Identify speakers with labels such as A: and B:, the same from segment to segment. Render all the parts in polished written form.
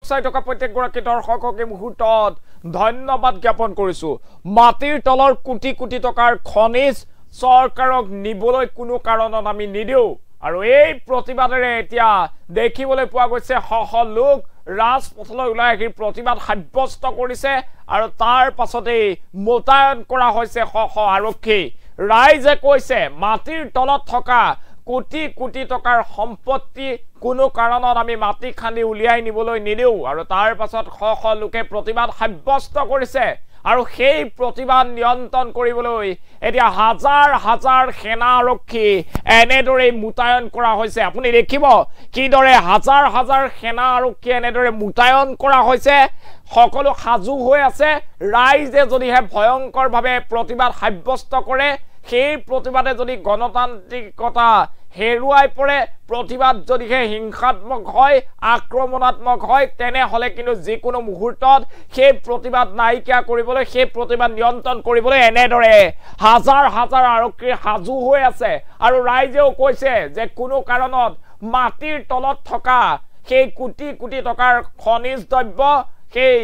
A: চাই থকা প্ৰত্যেকগৰাকী দৰ্শকক এই মুহূৰ্তত ধন্যবাদ জ্ঞাপন কৰিছো মাটিৰ তলৰ কোটি কোটি টকাৰ খনিজ চৰকাৰক নিবলৈ কোনো কাৰণত আমি নিদিও আৰু এই প্ৰতিবাদৰে এতিয়া দেখিবলৈ পোৱা গৈছে শ লোক ৰাজপথলৈ ওলাই আহি প্ৰতিবাদ সাব্যস্ত কৰিছে আৰু তাৰ পাছতেই মোতায়ন কৰা হৈছে শ আৰক্ষী ৰাইজে কৈছে মাটিৰ তলত থকা কোটি কোটি টকাৰ সম্পত্তি কোনো কাৰণত আমি মাটি খান্দি উলিয়াই নিবলৈ নিদিও আৰু তাৰ পাছত শ লোকে প্ৰতিবাদ সাব্যস্ত কৰিছে আৰু সেই প্ৰতিবাদ নিয়ন্ত্ৰণ কৰিবলৈ এতিয়া হাজাৰ হাজাৰ সেনা আৰক্ষী এনেদৰে মোতায়ন কৰা হৈছে আপুনি দেখিব কিদৰে হাজাৰ হাজাৰ সেনা আৰক্ষী এনেদৰে মোতায়ন কৰা হৈছে সকলো সাজু হৈ আছে ৰাইজে যদিহে ভয়ংকৰভাৱে প্ৰতিবাদ সাব্যস্ত কৰে সেই প্ৰতিবাদে যদি গণতান্ত্ৰিকতা হেৰুৱাই পৰে প্ৰতিবাদ যদিহে হিংসাত্মক হয় আক্ৰমণাত্মক হয় তেনেহলে কিন্তু যিকোনো মুহূৰ্তত সেই প্ৰতিবাদ নাইকিয়া কৰিবলৈ সেই প্ৰতিবাদ নিয়ন্ত্ৰণ কৰিবলৈ এনেদৰে হাজাৰ হাজাৰ আৰক্ষী সাজু হৈ আছে আৰু ৰাইজেও কৈছে যে কোনো কাৰণত মাটিৰ তলত থকা সেই কোটি কোটি টকাৰ খনিজ দ্ৰব্য সেই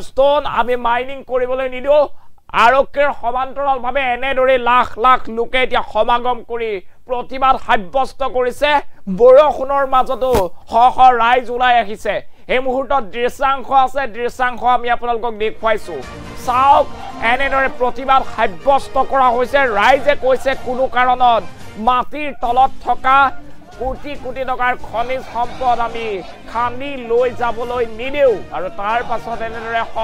A: ষ্টন আমি মাইনিং কৰিবলৈ নিদিও আৰক্ষীৰ সমান্তৰালভাৱে এনেদৰে লাখ লাখ লোকে এতিয়া সমাগম কৰি প্ৰতিবাদ সাব্যস্ত কৰিছে বৰষুণৰ মাজতো শ ৰাইজ ওলাই আহিছে এই মুহূৰ্তত দৃশ্যাংশ আছে দৃশ্যাংশ আমি আপোনালোকক দেখুৱাইছো চাওক এনেদৰে প্ৰতিবাদ সাব্যস্ত কৰা হৈছে ৰাইজে কৈছে কোনো কাৰণত মাটিৰ তলত থকা কোটি কোটি টকাৰ খনিজ সম্পদ আমি খান্দি লৈ যাবলৈ নিদিও আৰু তাৰ পাছত এনেদৰে শ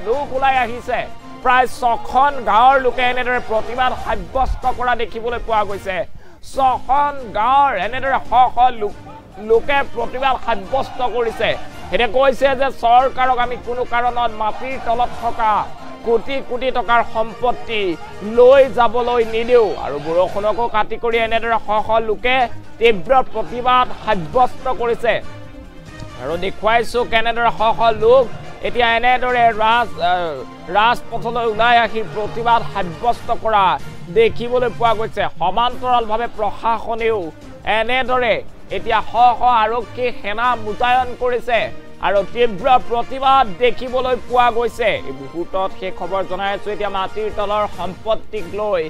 A: লোক ওলাই আহিছে প্ৰায় 6খন গাঁৱৰ লোকে এনেদৰে প্ৰতিবাদ সাব্যস্ত কৰা দেখিবলৈ পোৱা গৈছে 6খন গাঁৱৰ এনেদৰে শ লোকে প্ৰতিবাদ সাব্যস্ত কৰিছে এতিয়া কৈছে যে চৰকাৰক আমি কোনো কাৰণত মাটিৰ তলত থকা কোটি কোটি টকাৰ সম্পত্তি লৈ যাবলৈ নিদিও আৰু বৰষুণকো কাটি কৰি এনেদৰে শ লোকে তীব্ৰ প্ৰতিবাদ সাব্যস্ত কৰিছে আৰু দেখুৱাইছো কেনেদৰে শ লোক এতিয়া এনেদৰে ৰাজপথলৈ ওলাই আহি প্ৰতিবাদ সাব্যস্ত কৰা দেখিবলৈ পোৱা গৈছে সমান্তৰালভাৱে প্ৰশাসনেও এনেদৰে এতিয়া শ আৰক্ষী সেনা মোতায়ন কৰিছে আৰু তীব্ৰ প্ৰতিবাদ দেখিবলৈ পোৱা গৈছে এই মুহূৰ্তত সেই খবৰ জনাই আছো এতিয়া মাটিৰ তলৰ সম্পত্তিক লৈ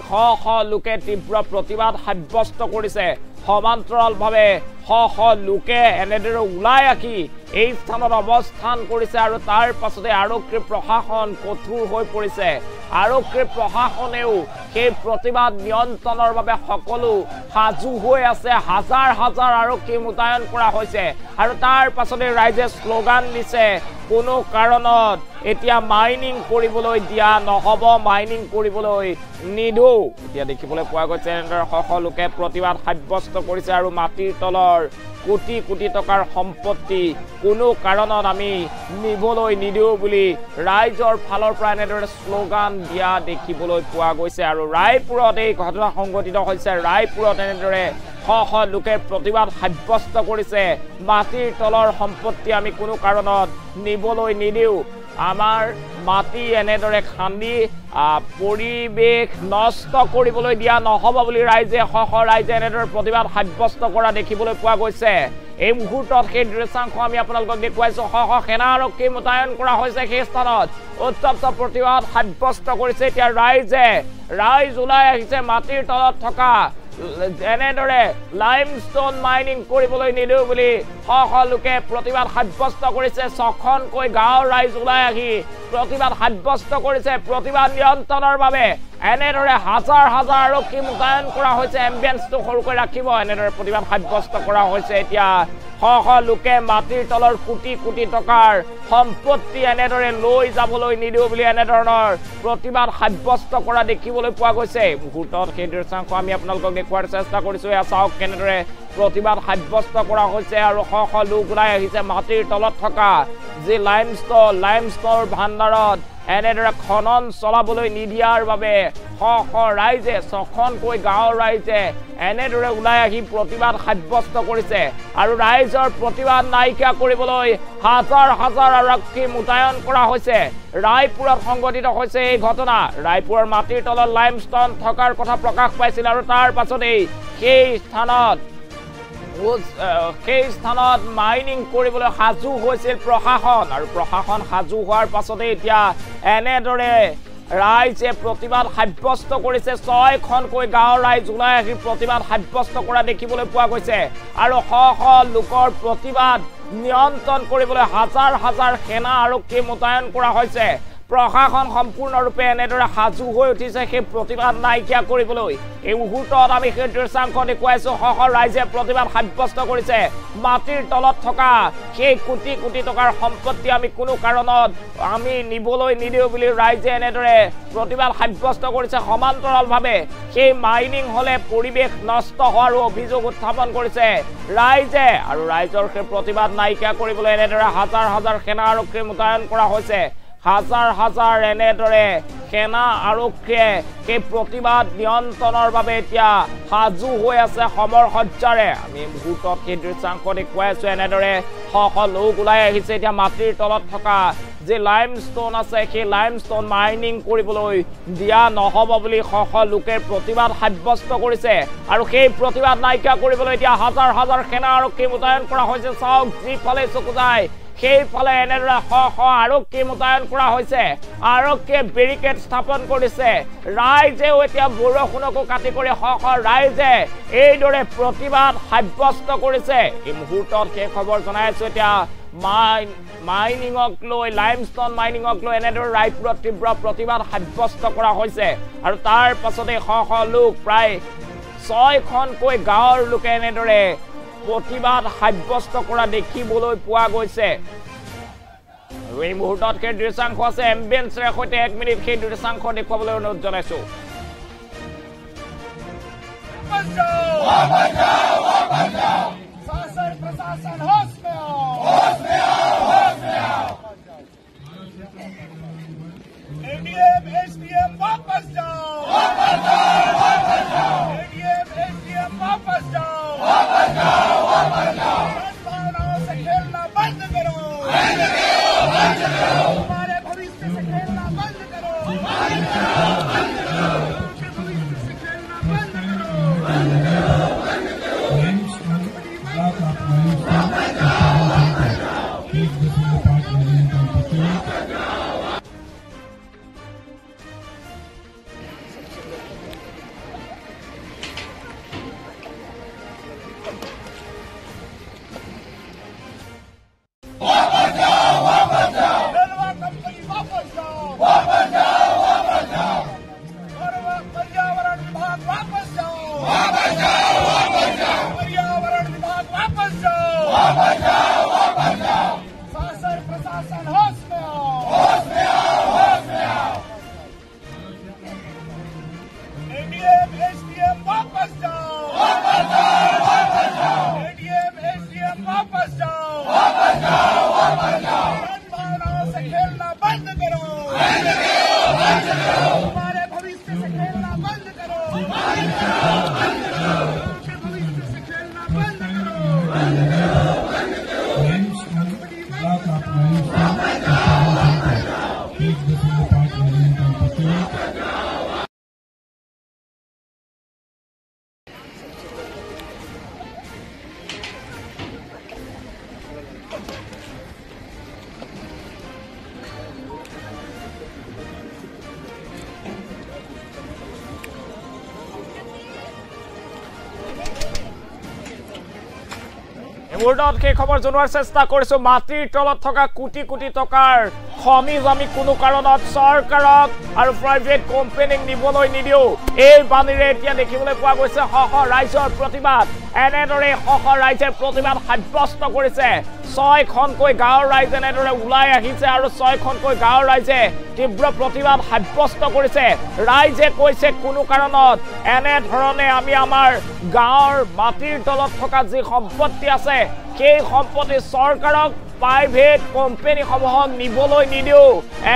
A: শ লোকে তীব্ৰ প্ৰতিবাদ সাব্যস্ত কৰিছে সমান্তৰালভাৱে শ লোকে এনেদৰে ওলাই আহি এই স্থানত অৱস্থান কৰিছে আৰু তাৰ পাছতে আৰক্ষী প্ৰশাসন কঠোৰ হৈ পৰিছে আৰক্ষী প্ৰশাসনেও সেই প্ৰতিবাদ নিয়ন্ত্ৰণৰ বাবে সকলো সাজু হৈ আছে হাজাৰ হাজাৰ আৰক্ষী মোতায়ন কৰা হৈছে আৰু তাৰ পাছতে ৰাইজে স্লোগান দিছে কোনো কাৰণত এতিয়া মাইনিং কৰিবলৈ দিয়া নহব মাইনিং কৰিবলৈ নিদো এতিয়া দেখিবলৈ পোৱা গৈছে এনেদৰে শ লোকে প্ৰতিবাদ সাব্যস্ত কৰিছে আৰু মাটিৰ তলৰ কোটি কোটি টকাৰ সম্পত্তি কোনো কাৰণত আমি নিবলৈ নিদিও বুলি ৰাইজৰ ফালৰ পৰা এনেদৰে স্লোগান দিয়া দেখিবলৈ পোৱা গৈছে আৰু ৰায়পুৰত এই ঘটনা সংঘটিত হৈছে ৰায়পুৰত এনেদৰে শ লোকে প্ৰতিবাদ সাব্যস্ত কৰিছে মাটিৰ তলৰ সম্পত্তি আমি কোনো কাৰণত নিবলৈ নিদিও আমাৰ মাটি এনেদৰে খান্দি পৰিৱেশ নষ্ট কৰিবলৈ দিয়া নহব বুলি ৰাইজে শ ৰাইজে এনেদৰে প্ৰতিবাদ সাব্যস্ত কৰা দেখিবলৈ পোৱা গৈছে এই মুহূৰ্তত সেই দৃশ্যাংশ আমি আপোনালোকক দেখুৱাইছো শ সেনা আৰক্ষী মোতায়ন কৰা হৈছে সেই স্থানত উত্তপ্ত প্ৰতিবাদ সাব্যস্ত কৰিছে এতিয়া ৰাইজ ওলাই আহিছে মাটিৰ তলত থকা এনেদৰে লাইমষ্টন মাইনিং কৰিবলৈ নিদিও বুলি শ লোকে প্ৰতিবাদ সাব্যস্ত কৰিছে 6খনকৈ গাঁৱৰ ৰাইজ ওলাই আহি প্ৰতিবাদ সাব্যস্ত কৰিছে প্ৰতিবাদ নিয়ন্ত্ৰণৰ বাবে এনেদৰে হাজাৰ হাজাৰ আৰক্ষী মোতায়ন কৰা হৈছে এম্বুলেন্সটো সৰুকৈ ৰাখিব এনেদৰে প্ৰতিবাদ সাব্যস্ত কৰা হৈছে এতিয়া শ লোকে মাটিৰ তলৰ কোটি কোটি টকাৰ সম্পত্তি এনেদৰে লৈ যাবলৈ নিদিও বুলি এনেধৰণৰ প্ৰতিবাদ সাব্যস্ত কৰা দেখিবলৈ পোৱা গৈছে মুহূৰ্তত সেই দৃশ্যাংশ আমি আপোনালোকক দেখুৱাৰ চেষ্টা কৰিছো এয়া চাওক কেনেদৰে প্ৰতিবাদ সাব্যস্ত কৰা হৈছে আৰু শ লোক ওলাই আহিছে মাটিৰ তলত থকা যে লাইমষ্টনৰ ভাণ্ডাৰত এনেদৰে খনন চলাবলৈ নিদিয়াৰ বাবে শ ৰাইজে 6খনকৈ গাঁৱৰ ৰাইজে এনেদৰে ওলাই আহি প্ৰতিবাদ সাব্যস্ত কৰিছে আৰু ৰাইজৰ প্ৰতিবাদ নাইকিয়া কৰিবলৈ হাজাৰ হাজাৰ আৰক্ষী মোতায়ন কৰা হৈছে ৰায়পুৰত সংঘটিত হৈছে এই ঘটনা ৰায়পুৰৰ মাটিৰ তলত লাইমষ্টন থকাৰ কথা প্ৰকাশ পাইছিল আৰু তাৰ পাছতেই সেই স্থানত সেই স্থানত মাইনিং কৰিবলৈ সাজু হৈছিল প্ৰশাসন আৰু প্ৰশাসন সাজু হোৱাৰ পাছতে এতিয়া এনেদৰে ৰাইজে প্ৰতিবাদ সাব্যস্ত কৰিছে 6খনকৈ গাঁৱৰ ৰাইজ ওলাই আহি প্ৰতিবাদ সাব্যস্ত কৰা দেখিবলৈ পোৱা গৈছে আৰু শ শ লোকৰ প্ৰতিবাদ নিয়ন্ত্ৰণ কৰিবলৈ হাজাৰ হাজাৰ সেনা আৰক্ষী মোতায়েন কৰা হৈছে প্ৰশাসন সম্পূৰ্ণৰূপে এনেদৰে সাজু হৈ উঠিছে সেই প্ৰতিবাদ নাইকিয়া কৰিবলৈ এই মুহূৰ্তত আমি সেই দৃশ্যাংশ দেখুৱাইছো শ শ ৰাইজে প্ৰতিবাদ সাব্যস্ত কৰিছে মাটিৰ তলত থকা সেই কোটি কোটি টকাৰ সম্পত্তি আমি কোনো কাৰণত আমি নিবলৈ নিদিও বুলি ৰাইজে এনেদৰে প্ৰতিবাদ সাব্যস্ত কৰিছে সমান্তৰালভাৱে সেই মাইনিং হলে পৰিৱেশ নষ্ট হোৱাৰ অভিযোগ উত্থাপন কৰিছে ৰাইজে আৰু ৰাইজৰ সেই প্ৰতিবাদ নাইকিয়া কৰিবলৈ এনেদৰে হাজাৰ হাজাৰ সেনা আৰক্ষী মোতায়েন কৰা হৈছে হাজাৰ হাজাৰ এনেদৰে সেনা আৰক্ষীয়ে সেই প্ৰতিবাদ নিয়ন্ত্ৰণৰ বাবে এতিয়া সাজু হৈ আছে সমৰ সজ্জাৰে আমি মুহূৰ্তত সেই দৃশ্যাংশ দেখুৱাই আছো এনেদৰে শ শ লোক ওলাই আহিছে এতিয়া মাটিৰ তলত থকা যে লাইমষ্টোন আছে সেই লাইমষ্টোন মাইনিং কৰিবলৈ দিয়া নহ'ব বুলি শ শ লোকে প্ৰতিবাদ সাব্যস্ত কৰিছে আৰু সেই প্ৰতিবাদ নাইকিয়া কৰিবলৈ এতিয়া হাজাৰ হাজাৰ সেনা আৰক্ষী মোতায়েন কৰা হৈছে চাওক যিফালে চকু যায় সেইফালে এনেদৰে শ শ আৰক্ষী মোতায়েন কৰা হৈছে আৰক্ষীয়ে বেৰিকেড স্থাপন কৰিছে ৰাইজেও এতিয়া বৰষুণকো কাটি কৰি শ শ ৰাইজে এইদৰে প্ৰতিবাদ সাব্যস্ত কৰিছে এই মুহূৰ্তত সেই খবৰ জনাইছো এতিয়া মাইনিঙক লৈ লাইমষ্টোন মাইনিঙক লৈ এনেদৰে ৰায়পুৰত তীব্ৰ প্ৰতিবাদ সাব্যস্ত কৰা হৈছে আৰু তাৰ পাছতে শ শ লোক প্ৰায় 6খনকৈ গাঁৱৰ লোকে এনেদৰে প্ৰতিবাদ সাব্যস্ত কৰা দেখিবলৈ পোৱা গৈছে আৰু এই মুহূৰ্তত সেই দৃশ্যাংশ আছে এম্বুলেন্সৰ সৈতে 1 মিনিট সেই দৃশ্যাংশ দেখুৱাবলৈ অনুৰোধ জনাইছো মুহূৰ্তত সেই খবৰ জনোৱাৰ চেষ্টা কৰিছো মাটিৰ তলত থকা কোটি কোটি টকাৰ খনিজ আমি কোনো কাৰণত চৰকাৰক আৰু প্ৰাইভেট কোম্পানীক নিবলৈ নিদিও এই বাণীৰে এতিয়া দেখিবলৈ পোৱা গৈছে শ শ ৰাইজৰ প্ৰতিবাদ এনেদৰে শ শ ৰাইজে প্ৰতিবাদ সাব্যস্ত কৰিছে 6খনকৈ গাঁৱৰ ৰাইজ এনেদৰে ওলাই আহিছে আৰু 6খনকৈ গাঁৱৰ ৰাইজে তীব্ৰ প্ৰতিবাদ সাব্যস্ত কৰিছে ৰাইজে কৈছে কোনো কাৰণত এনে ধৰণে আমি আমাৰ গাঁৱৰ মাটিৰ তলত থকা যি সম্পত্তি আছে সেই সম্পত্তি চৰকাৰক প্ৰাইভেট কোম্পানীসমূহক নিবলৈ নিদিও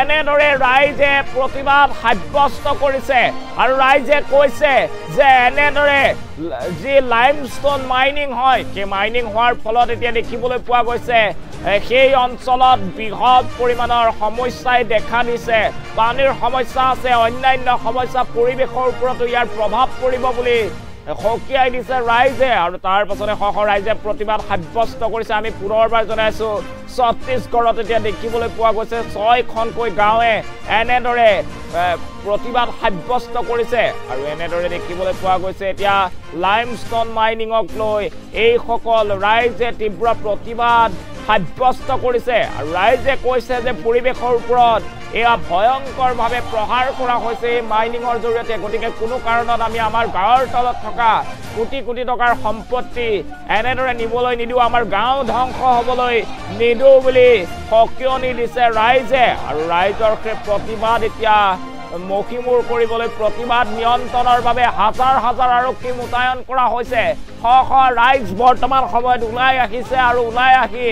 A: এনেদৰে ৰাইজে প্ৰতিবাদ সাব্যস্ত কৰিছে আৰু ৰাইজে কৈছে যে এনেদৰে যি লাইমষ্টোন মাইনিং হয় সেই মাইনিং হোৱাৰ ফলত এতিয়া দেখিবলৈ পোৱা গৈছে সেই অঞ্চলত বৃহৎ পৰিমাণৰ সমস্যাই দেখা দিছে পানীৰ সমস্যা আছে অন্যান্য সমস্যা পৰিৱেশৰ ওপৰতো ইয়াৰ প্ৰভাৱ পৰিব বুলি সকীয়াই দিছে ৰাইজে আৰু তাৰ পাছতে শ ৰাইজে প্ৰতিবাদ সাব্যস্ত কৰিছে আমি পুনৰবাৰ জনাইছো ছত্তীশগড়ত এতিয়া দেখিবলৈ পোৱা গৈছে 6খনকৈ গাঁৱে এনেদৰে প্ৰতিবাদ সাব্যস্ত কৰিছে আৰু এনেদৰে দেখিবলৈ পোৱা গৈছে এতিয়া লাইমষ্টন মাইনিংক লৈ এইসকল ৰাইজে তীব্ৰ প্ৰতিবাদ সাব্যস্ত কৰিছে আৰু ৰাইজে কৈছে যে পৰিৱেশৰ ওপৰত এয়া ভয়ংকৰভাৱে প্ৰহাৰ কৰা হৈছে এই মাইনিংৰ জৰিয়তে গতিকে কোনো কাৰণত আমি আমাৰ গাঁৱৰ তলত থকা কোটি কোটি টকাৰ সম্পত্তি এনেদৰে নিবলৈ নিদিও আমাৰ গাঁও ধ্বংস হ'বলৈ নিদিও বুলি সকীয়নি দিছে ৰাইজে আৰু ৰাইজৰ সেই প্ৰতিবাদ এতিয়া মখিমূৰ কৰিবলৈ প্ৰতিবাদ নিয়ন্ত্ৰণৰ বাবে হাজাৰ হাজাৰ আৰক্ষী মোতায়েন কৰা হৈছে শ ৰাইজ বৰ্তমান সময়ত ওলাই আহিছে আৰু ওলাই আহি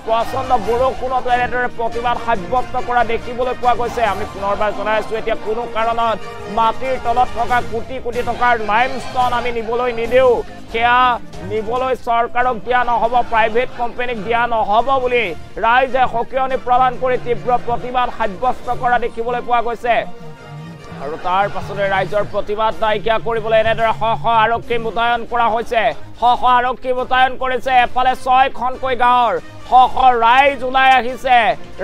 A: প্ৰচণ্ড বৰষুণত এনেদৰে প্ৰতিবাদ সাব্যস্ত কৰা দেখিবলৈ পোৱা গৈছে আমি পুনৰবাৰ জনাইছো এতিয়া কোনো কাৰণত মাটিৰ তলত থকা কোটি কোটি টকাৰ লাইমষ্টন আমি নিবলৈ নিদিও সেয়া নিবলৈ চৰকাৰক দিয়া নহ'ব প্ৰাইভেট কোম্পানীক দিয়া নহ'ব বুলি ৰাইজে সকীয়নি প্ৰদান কৰি তীব্ৰ প্ৰতিবাদ সাব্যস্ত কৰা দেখিবলৈ পোৱা গৈছে আৰু তাৰ পাছতে ৰাইজৰ প্ৰতিবাদ নাইকিয়া কৰিবলৈ এনেদৰে শ আৰক্ষী মোতায়েন কৰা হৈছে শ আৰক্ষী মোতায়েন কৰিছে এফালে 6খনকৈ গাঁৱৰ শ ৰাইজ ওলাই আহিছে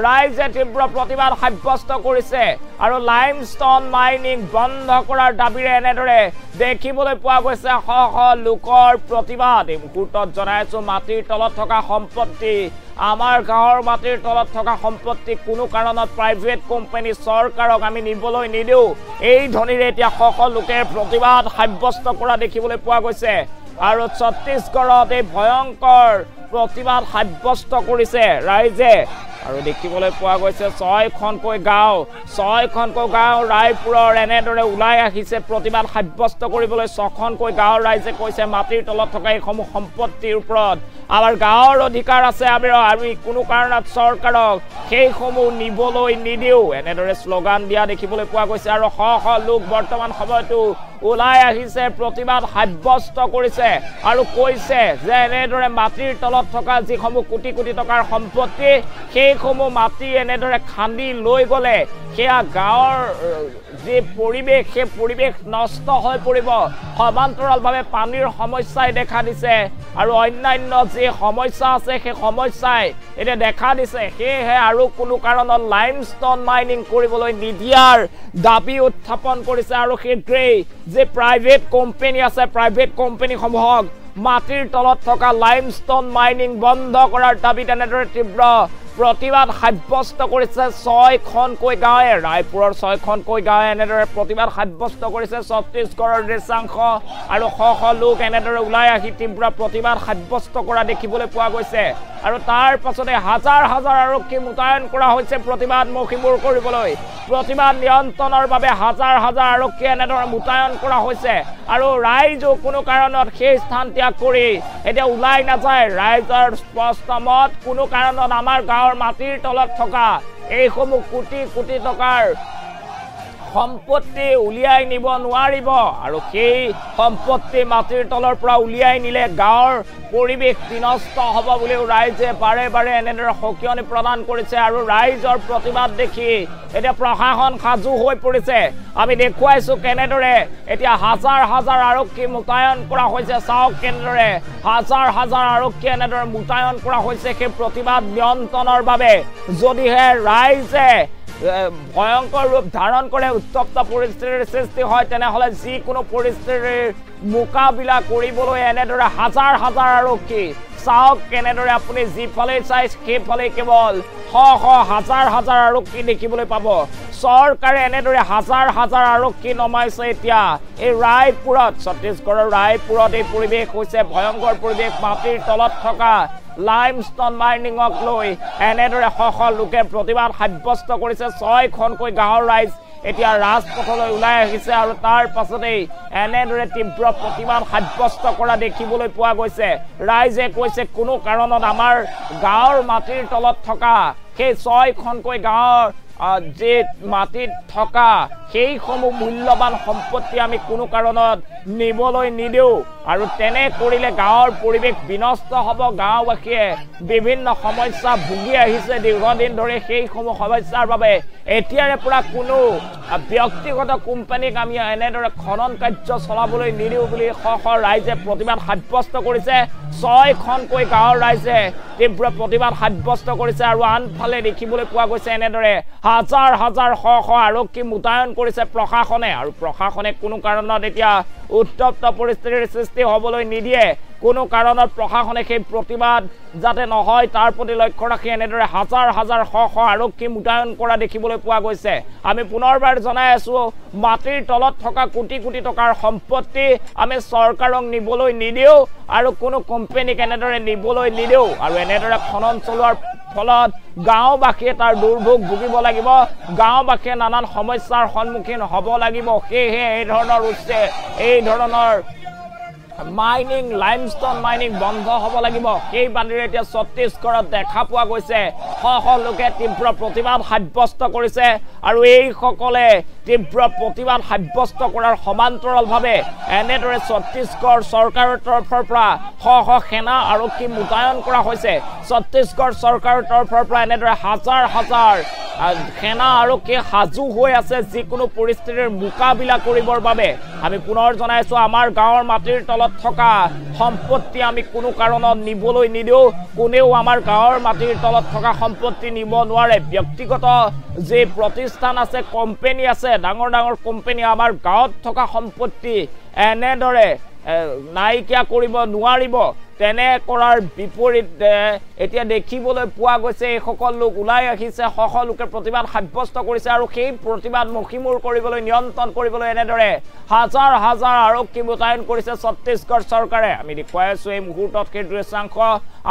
A: ৰাইজে তীব্ৰ প্ৰতিবাদ সাব্যস্ত কৰিছে আৰু লাইমষ্টন মাইনিং বন্ধ কৰাৰ দাবীৰে এনেদৰে দেখিবলৈ পোৱা গৈছে শ লোকৰ প্ৰতিবাদ এই মুহূৰ্তত জনাইছো মাটিৰ তলত থকা সম্পত্তি আমাৰ গাঁৱৰ মাটিৰ তলত থকা সম্পত্তি কোনো কাৰণত প্ৰাইভেট কোম্পানী চৰকাৰক আমি নিবলৈ নিদিও এই ধ্বনিৰে এতিয়া শ লোকে প্ৰতিবাদ সাব্যস্ত কৰা দেখিবলৈ পোৱা গৈছে আৰু ছত্তীশগড়ত এই ভয়ংকৰ প্ৰতিবাদ সাব্যস্ত কৰিছে ৰাইজে আৰু দেখিবলৈ পোৱা গৈছে 6খনকৈ গাঁও ৰায়পুৰৰ এনেদৰে ওলাই আহিছে প্ৰতিবাদ সাব্যস্ত কৰিবলৈ 6খনকৈ গাঁৱৰ ৰাইজে কৈছে মাটিৰ তলত থকা এইসমূহ সম্পত্তিৰ ওপৰত আমাৰ গাঁৱৰ অধিকাৰ আছে আমি কোনো কাৰণত চৰকাৰক সেইসমূহ নিবলৈ নিদিও এনেদৰে শ্লোগান দিয়া দেখিবলৈ পোৱা গৈছে আৰু শ লোক বৰ্তমান সময়তো ওলাই আহিছে প্ৰতিবাদ সাব্যস্ত কৰিছে আৰু কৈছে যে এনেদৰে মাটিৰ তলত থকা যিসমূহ কোটি কোটি টকাৰ সম্পত্তি সেইসমূহ মাটি এনেদৰে খান্দি লৈ গ'লে সেয়া গাঁৱৰ যে পৰিৱেশ সেই পৰিৱেশ নষ্ট হৈ পৰিব সমান্তৰালভাৱে পানীৰ সমস্যাই দেখা দিছে আৰু অন্যান্য যে সমস্যা আছে সেই সমস্যাই এতিয়া দেখা দিছে সেয়েহে আৰু কোনো কাৰণত লাইমষ্টন মাইনিং কৰিবলৈ নিদিয়াৰ দাবী উত্থাপন কৰিছে আৰু শীঘ্ৰেই যে প্ৰাইভেট কোম্পানী আছে প্ৰাইভেট কোম্পানীসমূহক মাটিৰ তলত থকা লাইমষ্টন মাইনিং বন্ধ কৰাৰ দাবী তেনেদৰে তীব্ৰ প্ৰতিবাদ সাব্যস্ত কৰিছে 6খনকৈ গাঁৱে ৰায়পুৰৰ 6খনকৈ গাঁৱে এনেদৰে প্ৰতিবাদ সাব্যস্ত কৰিছে ছত্তীশগড়ৰ দৃশ্যাংশ আৰু শ লোক এনেদৰে ওলাই আহি তীব্ৰ প্ৰতিবাদ সাব্যস্ত কৰা দেখিবলৈ পোৱা গৈছে আৰু তাৰ পাছতে হাজাৰ হাজাৰ আৰক্ষী মোতায়েন কৰা হৈছে প্ৰতিবাদ মখিমূৰ কৰিবলৈ প্ৰতিবাদ নিয়ন্ত্ৰণৰ বাবে হাজাৰ হাজাৰ আৰক্ষী এনেদৰে মোতায়েন কৰা হৈছে আৰু ৰাইজো কোনো কাৰণত সেই স্থান ত্যাগ কৰি এতিয়া ওলাই নাযায় ৰাইজৰ স্পষ্ট মত কোনো কাৰণত আমাৰ গাঁৱৰ মাটিৰ তলত থকা এইসমূহ কোটি কোটি টকাৰ সম্পত্তি উলিয়াই নিব নোৱাৰিব আৰু সেই সম্পত্তি মাটিৰ তলৰ পৰা উলিয়াই নিলে গাঁৱৰ পৰিৱেশ বিনষ্ট হ'ব বুলিও ৰাইজে বাৰে বাৰে এনেদৰে সকীয়নি প্ৰদান কৰিছে আৰু ৰাইজৰ প্ৰতিবাদ দেখি এতিয়া প্ৰশাসন সাজু হৈ পৰিছে আমি দেখুৱাইছো কেনেদৰে এতিয়া হাজাৰ হাজাৰ আৰক্ষী মোতায়েন কৰা হৈছে চাওক কেনেদৰে হাজাৰ হাজাৰ আৰক্ষী এনেদৰে মোতায়েন কৰা হৈছে সেই প্ৰতিবাদ নিয়ন্ত্ৰণৰ বাবে যদিহে ৰাইজে ভয়ংকৰ ৰূপ ধাৰণ কৰে উত্তপ্ত পৰিস্থিতিৰ সৃষ্টি হয় তেনেহ'লে যিকোনো পৰিস্থিতিৰ মোকাবিলা কৰিবলৈ এনেদৰে হাজাৰ হাজাৰ আৰক্ষী চাওক কেনেদৰে আপুনি যিফালে চাই সেইফালে কেৱল শ হাজাৰ হাজাৰ আৰক্ষী দেখিবলৈ পাব চৰকাৰে এনেদৰে হাজাৰ হাজাৰ আৰক্ষী নমাইছে এতিয়া এই ৰায়পুৰত ছত্তীশগড়ৰ ৰায়পুৰত এই পৰিৱেশ হৈছে ভয়ংকৰ পৰিৱেশ মাটিৰ তলত থকা লাইমষ্টন মাইনিংক লৈ এনেদৰে শ লোকে প্ৰতিবাদ সাব্যস্ত কৰিছে 6খনকৈ গাঁৱৰ ৰাইজ এতিয়া ৰাজপথলৈ ওলাই আহিছে আৰু তাৰ পাছতেই এনেদৰে তীব্ৰ প্ৰতিবাদ সাব্যস্ত কৰা দেখিবলৈ পোৱা গৈছে ৰাইজে কৈছে কোনো কাৰণত আমাৰ গাঁৱৰ মাটিৰ তলত থকা সেই 6খনকৈ গাঁৱৰ যে মাটিত থকা সেইসমূহ মূল্যৱান সম্পত্তি আমি কোনো কাৰণত নিবলৈ নিদিও আৰু তেনে কৰিলে গাঁৱৰ পৰিৱেশ বিনষ্ট হ'ব গাঁওবাসীয়ে বিভিন্ন সমস্যা ভুগি আহিছে দীৰ্ঘদিন ধৰি সেইসমূহ সমস্যাৰ বাবে এতিয়াৰে পৰা কোনো ব্যক্তিগত কোম্পানীক আমি এনেদৰে খনন কাৰ্য চলাবলৈ নিদিওঁ বুলি ৰাইজে প্ৰতিবাদ সাব্যস্ত কৰিছে 6খনকৈ গাঁৱৰ ৰাইজে তীব্ৰ প্ৰতিবাদ সাব্যস্ত কৰিছে আৰু আনফালে দেখিবলৈ পোৱা গৈছে এনেদৰে হাজাৰ হাজাৰ আৰক্ষী মোতায়েন কৰিছে প্ৰশাসনে আৰু প্ৰশাসনে কোনো কাৰণত এতিয়া উত্তপ্ত পৰিস্থিতিৰ সৃষ্টি হ'বলৈ নিদিয়ে কোনো কাৰণত প্ৰশাসনে সেই প্ৰতিবাদ যাতে নহয় তাৰ প্ৰতি লক্ষ্য ৰাখি এনেদৰে হাজাৰ হাজাৰ আৰক্ষী মোতায়েন কৰা দেখিবলৈ পোৱা গৈছে আমি পুনৰবাৰ জনাই আছো মাটিৰ তলত থকা কোটি কোটি টকাৰ সম্পত্তি আমি চৰকাৰক নিবলৈ নিদিও আৰু কোনো কোম্পানীক এনেদৰে নিবলৈ নিদিও আৰু এনেদৰে খনন চলোৱাৰ ফলত গাঁওবাসীয়ে তাৰ দুৰ্ভোগ ভুগিব লাগিব গাঁওবাসীয়ে নানান সমস্যাৰ সন্মুখীন হ'ব লাগিব সেয়েহে এই ধৰণৰ মাইনিং লাইমষ্টন মাইনিং বন্ধ হ'ব লাগিব সেই বাণীৰে এতিয়া ছত্তীশগড়ত দেখা পোৱা গৈছে লোকে তীব্ৰ প্ৰতিবাদ সাব্যস্ত কৰিছে আৰু এইসকলে তীব্ৰ প্ৰতিবাদ সাব্যস্ত কৰাৰ সমান্তৰালভাৱে এনেদৰে ছত্তীশগড় চৰকাৰৰ তৰফৰ পৰা সেনা আৰক্ষী মোতায়েন কৰা হৈছে ছত্তীশগড় চৰকাৰৰ তৰফৰ পৰা এনেদৰে হাজাৰ হাজাৰ সেনা আৰক্ষী সাজু হৈ আছে যিকোনো পৰিস্থিতিৰ মোকাবিলা কৰিবৰ বাবে আমি পুনৰ জনাইছো আমাৰ গাঁৱৰ মাটিৰ তলত থকা সম্পত্তি আমি কোনো কাৰণত নিবলৈ নিদিও কোনেও আমাৰ গাঁৱৰ মাটিৰ তলত থকা সম্পত্তি নিব নোৱাৰে ব্যক্তিগত যে প্ৰতিষ্ঠান আছে কোম্পানী আছে ডাঙৰ ডাঙৰ কোম্পানী আমাৰ গাঁৱত থকা সম্পত্তি এনেদৰে নাইকিয়া কৰিব নোৱাৰিব তেনে কৰাৰ বিপৰীতে এতিয়া দেখিবলৈ পোৱা গৈছে এইসকল লোক ওলাই আহিছে লোকে প্ৰতিবাদ সাব্যস্ত কৰিছে আৰু সেই প্ৰতিবাদ মখিমূৰ কৰিবলৈ নিয়ন্ত্ৰণ কৰিবলৈ এনেদৰে হাজাৰ হাজাৰ আৰক্ষী মোতায়েন কৰিছে ছত্তীশগড় চৰকাৰে আমি দেখুৱাই আছো এই মুহূৰ্তত সেই দৃশ্যাংশ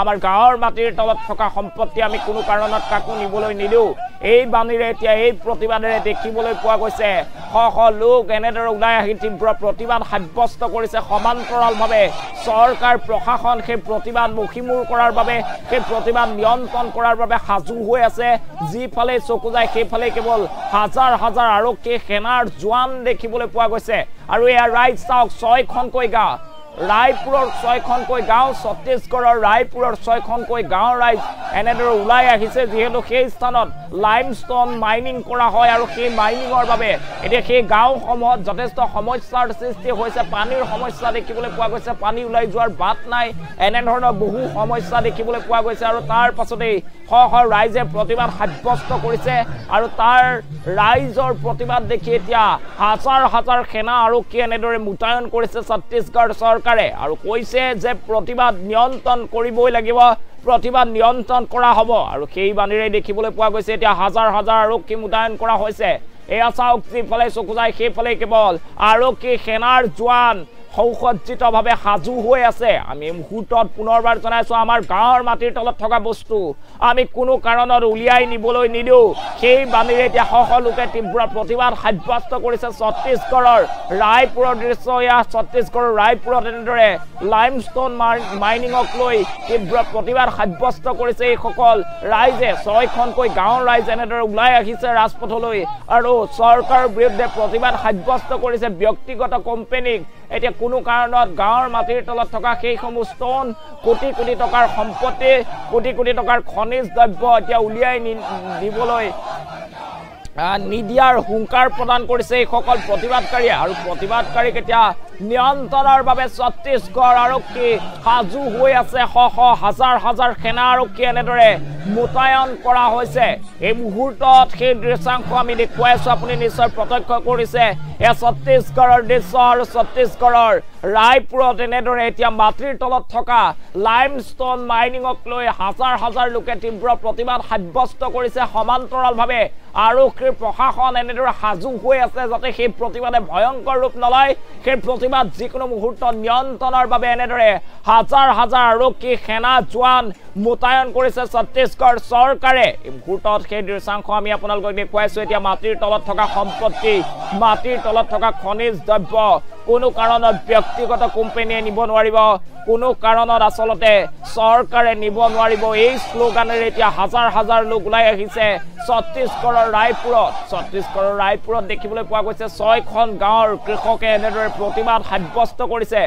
A: আমাৰ গাঁৱৰ মাটিৰ তলত থকা সম্পত্তি আমি কোনো কাৰণত কাকো নিবলৈ নিদিও এই বাণীৰে এতিয়া এই প্ৰতিবাদেৰে দেখিবলৈ পোৱা গৈছে লোক এনেদৰে ওলাই আহি তীব্ৰ প্ৰতিবাদ সাব্যস্ত কৰিছে সমান্তৰালভাৱে চৰকাৰ প্ৰশাসন সেই প্ৰতিবাদ মখিমূৰ কৰাৰ বাবে সেই প্ৰতিবাদ নিয়ন্ত্ৰণ কৰাৰ বাবে সাজু হৈ আছে যিফালে চকু যায় সেইফালে কেৱল হাজাৰ হাজাৰ আৰক্ষী সেনাৰ জোৱান দেখিবলৈ পোৱা গৈছে আৰু এয়া ৰাইজ চাওক 6খনকৈ গাঁও ৰায়পুৰৰ 6খনকৈ গাঁও ছত্তীশগড়ৰ ৰায়পুৰৰ 6খনকৈ গাঁৱৰ ৰাইজ এনেদৰে ওলাই আহিছে যিহেতু সেই স্থানত লাইমষ্টন মাইনিং কৰা হয় আৰু সেই মাইনিঙৰ বাবে এতিয়া সেই গাঁওসমূহত যথেষ্ট সমস্যাৰ সৃষ্টি হৈছে পানীৰ সমস্যা দেখিবলৈ পোৱা গৈছে পানী ওলাই যোৱাৰ বাট নাই এনেধৰণৰ বহু সমস্যা দেখিবলৈ পোৱা গৈছে আৰু তাৰ পাছতেই ৰাইজে প্ৰতিবাদ সাব্যস্ত কৰিছে আৰু তাৰ ৰাইজৰ প্ৰতিবাদ দেখি এতিয়া হাজাৰ হাজাৰ সেনা আৰক্ষী এনেদৰে মোতায়েন কৰিছে ছত্তীশগড় চৰকাৰে আৰু কৈছে যে প্ৰতিবাদ নিয়ন্ত্ৰণ কৰিবই লাগিব প্ৰতিবাদ নিয়ন্ত্ৰণ কৰা হ'ব আৰু সেই বাণীৰে দেখিবলৈ পোৱা গৈছে এতিয়া হাজাৰ হাজাৰ আৰক্ষী মোতায়েন কৰা হৈছে এয়া চাওক যিফালে চকু যায় সেইফালে কেৱল আৰক্ষী সেনাৰ জোৱান সৌসজ্জিতভাৱে সাজু হৈ আছে আমি মুহূৰ্তত পুনৰবাৰ জনাইছো আমাৰ গাঁৱৰ মাটিৰ তলত থকা বস্তু আমি কোনো কাৰণত উলিয়াই নিবলৈ নিদিও সেই বাণীৰে এতিয়া লোকে তীব্ৰ প্ৰতিবাদ সাব্যস্ত কৰিছে ছত্তীশগড়ৰ ৰায়পুৰৰ দৃশ্য এয়া ছত্তীশগড়ৰ ৰায়পুৰত এনেদৰে লাইমষ্টন মাইনিঙক লৈ তীব্ৰ প্ৰতিবাদ সাব্যস্ত কৰিছে এইসকল ৰাইজে 6খনকৈ গাঁৱৰ ৰাইজ এনেদৰে ওলাই আহিছে ৰাজপথলৈ আৰু চৰকাৰৰ বিৰুদ্ধে প্ৰতিবাদ সাব্যস্ত কৰিছে ব্যক্তিগত কোম্পানীক এতিয়া কোনো কাৰণত গাঁৱৰ মাটিৰ তলত থকা সেইসমূহ ষ্টন কোটি কোটি টকাৰ সম্পত্তি কোটি কোটি টকাৰ খনিজ দ্ৰব্য এতিয়া উলিয়াই নিবলৈ নিদিয়াৰ হুংকাৰ প্ৰদান কৰিছে এইসকল প্ৰতিবাদকাৰীয়ে আৰু প্ৰতিবাদকাৰীক এতিয়া নিয়ন্ত্ৰণৰ বাবে ছত্তীশগড় আৰক্ষী সাজু হৈ আছে হাজাৰ হাজাৰ সেনা আৰক্ষী এনেদৰে মোতায়েন কৰা হৈছে এই মুহূৰ্তত সেই দৃশ্যাংশ আমি দেখুৱাই আছো আপুনি নিশ্চয় প্ৰত্যক্ষ কৰিছে এয়া ছত্তীশগড়ৰ দৃশ্য আৰু ছত্তীশগড়ৰ ৰায়পুৰত এনেদৰে এতিয়া মাটিৰ তলত থকা লাইমষ্টন মাইনিঙক লৈ হাজাৰ হাজাৰ লোকে তীব্ৰ প্ৰতিবাদ সাব্যস্ত কৰিছে সমান্তৰালভাৱে আৰক্ষীৰ প্ৰশাসন এনেদৰে সাজু হৈ আছে যাতে সেই প্ৰতিবাদে ভয়ংকৰ ৰূপ নলয় সেই প্ৰতিবাদ যিকোনো মুহূৰ্তত নিয়ন্ত্ৰণৰ বাবে এনেদৰে হাজাৰ হাজাৰ আৰক্ষী সেনা জোৱান মোতায়েন কৰিছে ছত্তীশগড় চৰকাৰে এই মুহূৰ্তত সেই দৃশ্যাংশ আমি আপোনালোকক দেখুৱাইছো এতিয়া মাটিৰ তলত থকা সম্পত্তি মাটিৰ তলত থকা খনিজ দ্ৰব্য কোনো কাৰণত ব্যক্তিগত কোম্পানীয়ে নিব নোৱাৰিব কোনো কাৰণত আসলতে চৰকাৰে নিব নোৱাৰিব এই স্লোগানেৰে এতিয়া হাজাৰ হাজাৰ লোক ওলাই আহিছে ছত্তীশগড়ৰ ৰায়পুৰত দেখিবলৈ পোৱা গৈছে 6খন গাঁৱৰ কৃষকে এনেদৰে প্ৰতিবাদ সাব্যস্ত কৰিছে